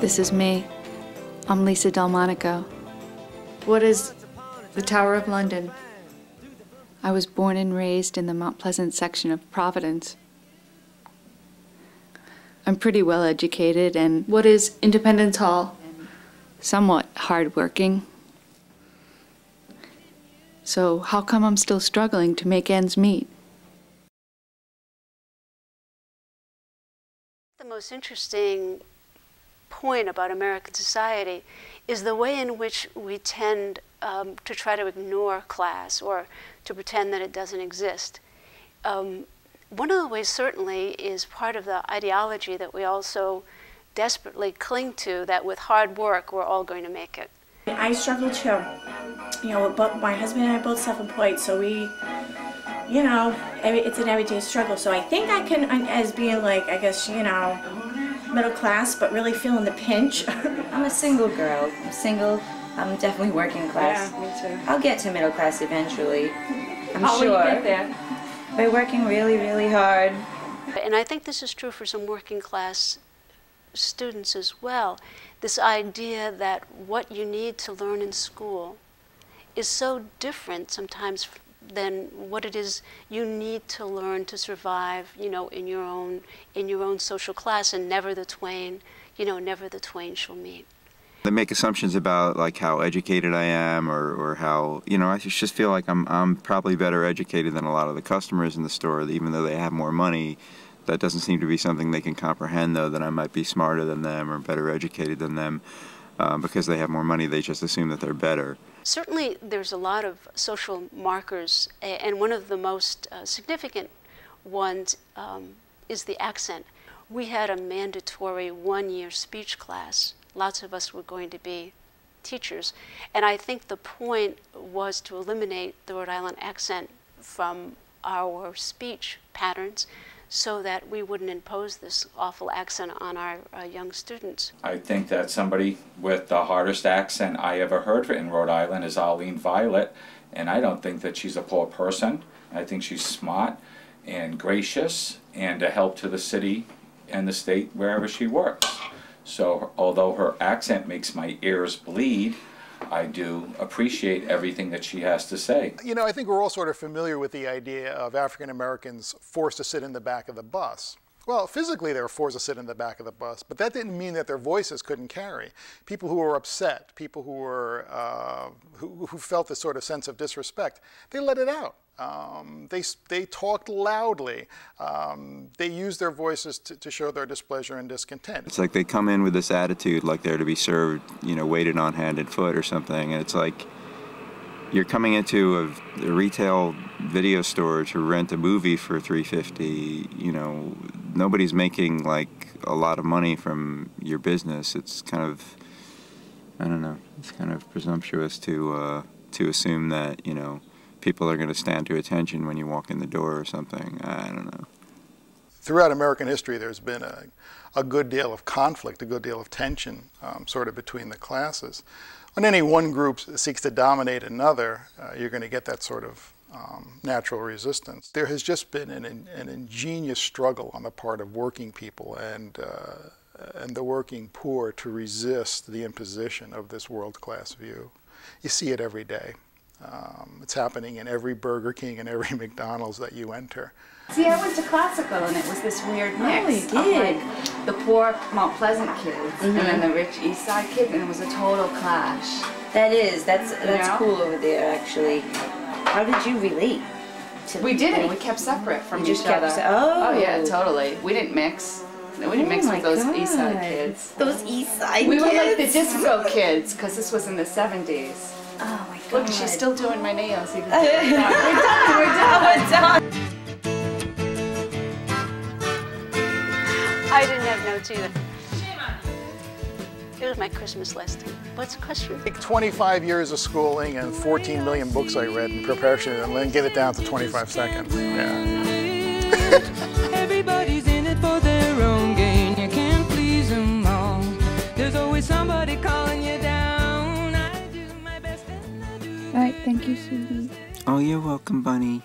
This is me. I'm Lisa Delmonico. What is the Tower of London? I was born and raised in the Mount Pleasant section of Providence. I'm pretty well educated, and what is Independence Hall? Somewhat hardworking. So how come I'm still struggling to make ends meet? The most interesting point about American society is the way in which we tend to try to ignore class or to pretend that it doesn't exist. One of the ways certainly is part of the ideology that we also desperately cling to, that with hard work we're all going to make it. I struggle too, but my husband and I are both self-employed, so we, it's an everyday struggle. So I think I can, as being like, I guess, middle class, but really feeling the pinch. I'm a single girl. I'm single. I'm definitely working class. Yeah, me too. I'll get to middle class eventually. I'm How sure. will you get there? By working really, really hard. And I think this is true for some working class students as well. This idea that what you need to learn in school is so different sometimes than what it is you need to learn to survive, in your own social class, and never the twain shall meet. They make assumptions about like how educated I am, or how, I just feel like I'm probably better educated than a lot of the customers in the store, even though they have more money. That doesn't seem to be something they can comprehend, though, that I might be smarter than them or better educated than them. Because they have more money, they just assume that they're better. Certainly there's a lot of social markers, and one of the most significant ones is the accent. We had a mandatory one-year speech class. Lots of us were going to be teachers, and I think the point was to eliminate the Rhode Island accent from our speech patterns so that we wouldn't impose this awful accent on our young students. I think that somebody with the hardest accent I ever heard in Rhode Island is Arlene Violet, and I don't think that she's a poor person. I think she's smart and gracious and a help to the city and the state wherever she works. So although her accent makes my ears bleed, I do appreciate everything that she has to say. I think we're all sort of familiar with the idea of African Americans forced to sit in the back of the bus. Well, physically they were forced to sit in the back of the bus, but that didn't mean that their voices couldn't carry. People who were upset, people who were who felt this sort of sense of disrespect, they let it out. They talked loudly. They used their voices to show their displeasure and discontent. It's like they come in with this attitude like they're to be served, waited on hand and foot or something, and it's like you're coming into a retail video store to rent a movie for $3.50. Nobody's making like a lot of money from your business. It's kind of, I don't know, it's kind of presumptuous to assume that, people are going to stand to attention when you walk in the door or something. I don't know. Throughout American history, there's been a good deal of conflict, a good deal of tension sort of between the classes. When any one group seeks to dominate another, you're going to get that sort of natural resistance. There has just been an ingenious struggle on the part of working people and the working poor to resist the imposition of this world-class view. You see it every day. It's happening in every Burger King and every McDonald's that you enter. See, I went to classical, and it was this weird mix Oh, you did? of like the poor Mount Pleasant kids and then the rich East Side kids, and it was a total clash. That's cool over there, actually. How did you relate? We didn't. We kept separate from each other. Oh, yeah, totally. We didn't mix. We didn't mix with those East Side kids. Those East Side kids? We were like the disco kids, because this was in the 70s. Oh my God. Look, she's still doing my nails. Even We're done. I didn't have notes either. It was my Christmas list. What's the question? 25 years of schooling and 14 million books I read in preparation, and then get it down to 25 seconds. Yeah. Everybody's in it for their own gain. You can't please them all. There's always somebody calling you down. I do my best and I do. All right, thank you, sweetie. Oh, you're welcome, bunny.